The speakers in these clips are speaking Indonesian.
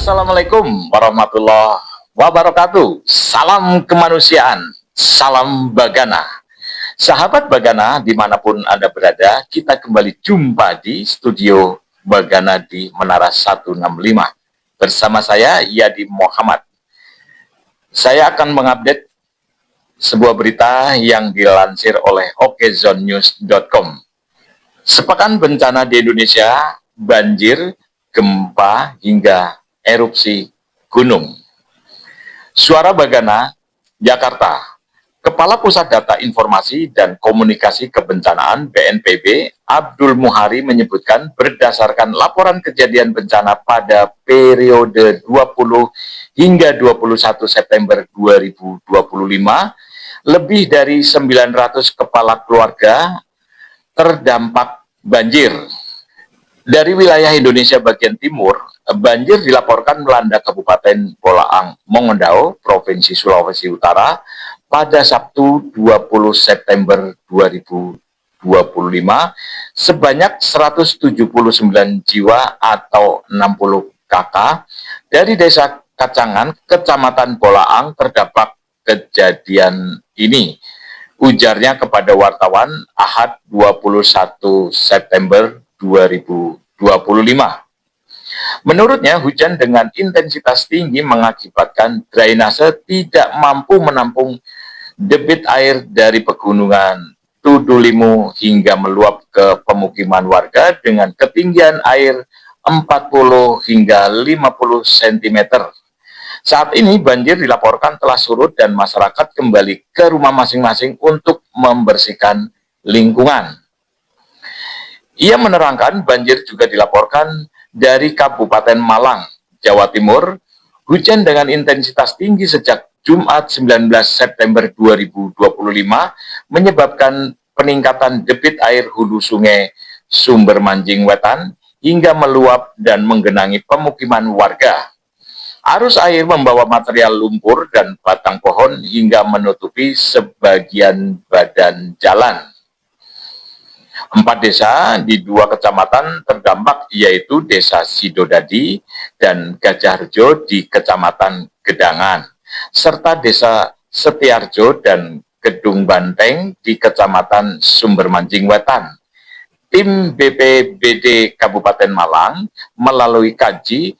Assalamualaikum warahmatullahi wabarakatuh. Salam kemanusiaan, salam Bagana. Sahabat Bagana, dimanapun Anda berada, kita kembali jumpa di studio Bagana di Menara 165. Bersama saya, Yadi Muhammad. Saya akan mengupdate sebuah berita yang dilansir oleh okezonnews.com. Sepekan bencana di Indonesia, banjir, gempa, hingga erupsi gunung. Suara Bagana, Jakarta. Kepala Pusat Data Informasi dan Komunikasi Kebencanaan BNPB, Abdul Muhari menyebutkan berdasarkan laporan kejadian bencana pada periode 20 hingga 21 September 2025, lebih dari 900 kepala keluarga terdampak banjir. Dari wilayah Indonesia bagian timur, banjir dilaporkan melanda Kabupaten Bolaang Mongondo, Provinsi Sulawesi Utara, pada Sabtu 20 September 2025, sebanyak 179 jiwa atau 60 kakak dari Desa Kacangan, Kecamatan Bolaang terdampak kejadian ini. Ujarnya kepada wartawan Ahad 21 September 2025. Menurutnya, hujan dengan intensitas tinggi mengakibatkan drainase tidak mampu menampung debit air dari pegunungan Tudulimu hingga meluap ke pemukiman warga dengan ketinggian air 40 hingga 50 cm. Saat ini banjir dilaporkan telah surut dan masyarakat kembali ke rumah masing-masing untuk membersihkan lingkungan. Ia menerangkan banjir juga dilaporkan dari Kabupaten Malang, Jawa Timur. Hujan dengan intensitas tinggi sejak Jumat 19 September 2025 menyebabkan peningkatan debit air hulu sungai Sumber Manjing Wetan hingga meluap dan menggenangi pemukiman warga. Arus air membawa material lumpur dan batang pohon hingga menutupi sebagian badan jalan. 4 desa di 2 kecamatan terdampak, yaitu Desa Sidodadi dan Gajahrejo di Kecamatan Gedangan, serta Desa Setiarjo dan Gedung Banteng di Kecamatan Sumber Manjing Wetan. Tim BPBD Kabupaten Malang melalui kaji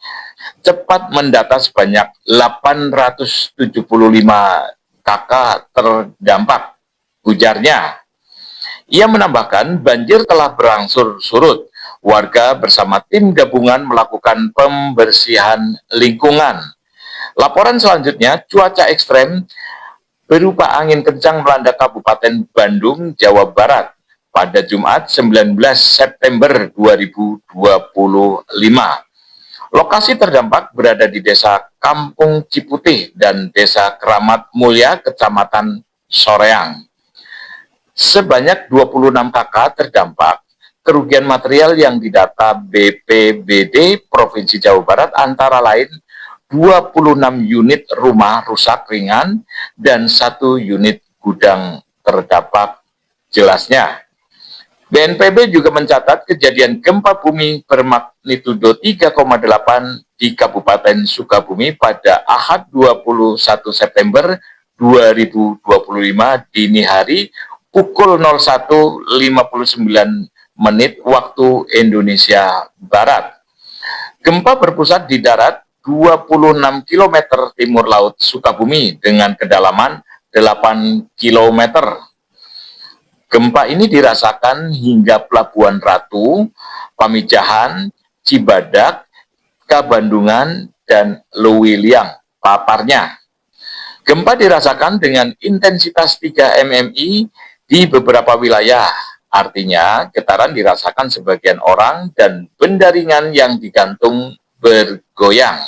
cepat mendata sebanyak 875 kakak terdampak, ujarnya. Ia menambahkan banjir telah berangsur surut. Warga bersama tim gabungan melakukan pembersihan lingkungan. Laporan selanjutnya, cuaca ekstrem berupa angin kencang melanda Kabupaten Bandung, Jawa Barat pada Jumat 19 September 2025. Lokasi terdampak berada di Desa Kampung Ciputih dan Desa Keramat Mulia, Kecamatan Soreang. Sebanyak 26 kakak terdampak. Kerugian material yang didata BPBD Provinsi Jawa Barat antara lain 26 unit rumah rusak ringan dan 1 unit gudang terdampak, jelasnya. BNPB juga mencatat kejadian gempa bumi bermagnitudo 3,8 di Kabupaten Sukabumi pada Ahad 21 September 2025 dini hari pukul 01.59 menit waktu Indonesia Barat. Gempa berpusat di darat 26 km timur laut Sukabumi dengan kedalaman 8 km. Gempa ini dirasakan hingga Pelabuhan Ratu, Pamijahan, Cibadak, Kabandungan, dan Luwiliang, paparnya. Gempa dirasakan dengan intensitas 3 mmi di beberapa wilayah. Artinya, getaran dirasakan sebagian orang dan benda ringan yang digantung bergoyang.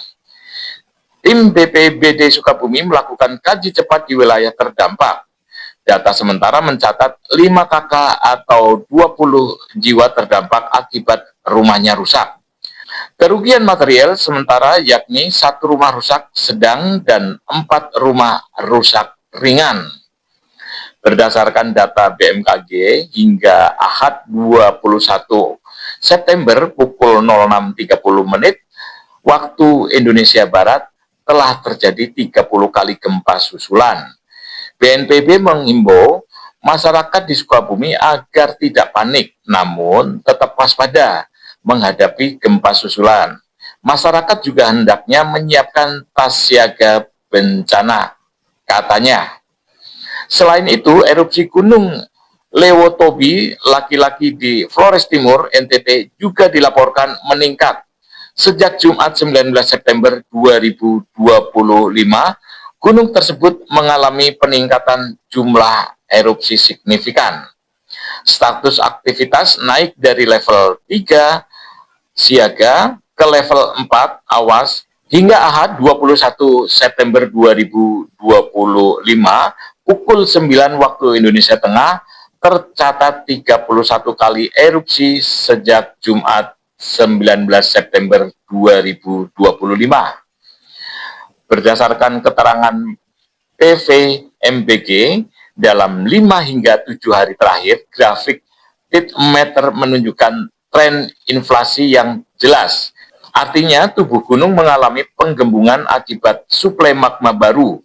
Tim BPBD Sukabumi melakukan kaji cepat di wilayah terdampak. Data sementara mencatat 5 kakak atau 20 jiwa terdampak akibat rumahnya rusak. Kerugian material sementara yakni 1 rumah rusak sedang dan 4 rumah rusak ringan. Berdasarkan data BMKG hingga Ahad 21 September pukul 06.30 menit waktu Indonesia Barat telah terjadi 30 kali gempa susulan. BNPB menghimbau masyarakat di Sukabumi agar tidak panik, namun tetap waspada menghadapi gempa susulan. Masyarakat juga hendaknya menyiapkan tas siaga bencana, katanya. Selain itu, erupsi Gunung Lewotobi laki-laki di Flores Timur, NTT juga dilaporkan meningkat. Sejak Jumat 19 September 2025, gunung tersebut mengalami peningkatan jumlah erupsi signifikan. Status aktivitas naik dari level 3 siaga ke level 4 awas hingga Ahad 21 September 2025 pukul 9 waktu Indonesia Tengah tercatat 31 kali erupsi sejak Jumat 19 September 2025. Berdasarkan keterangan PVMBG, dalam 5 hingga 7 hari terakhir, grafik Tidmeter menunjukkan tren inflasi yang jelas. Artinya, tubuh gunung mengalami penggembungan akibat suplai magma baru.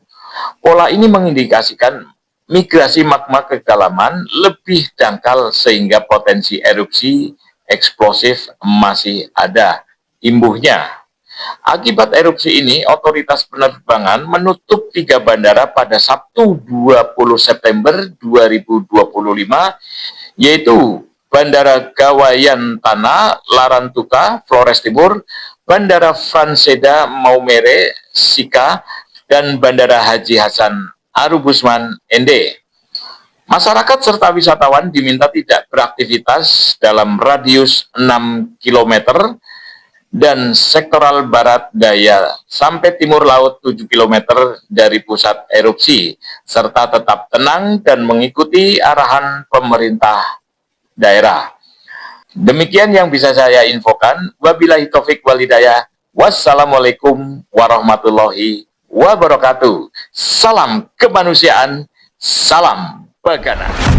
Pola ini mengindikasikan migrasi magma ke kedalaman lebih dangkal sehingga potensi erupsi eksplosif masih ada imbuhnya. Akibat erupsi ini, otoritas penerbangan menutup 3 bandara pada Sabtu 20 September 2025, yaitu Bandara Gawayantana, Larantuka, Flores Timur, Bandara Franseda Maumere, Sika, dan Bandara Haji Hasan Arubusman, ND. Masyarakat serta wisatawan diminta tidak beraktivitas dalam radius 6 km dan sektoral barat daya sampai timur laut 7 km dari pusat erupsi, serta tetap tenang dan mengikuti arahan pemerintah daerah. Demikian yang bisa saya infokan. Wabillahi taufik walhidayah. Wassalamualaikum warahmatullahi wabarakatuh. Salam kemanusiaan, salam Bagana.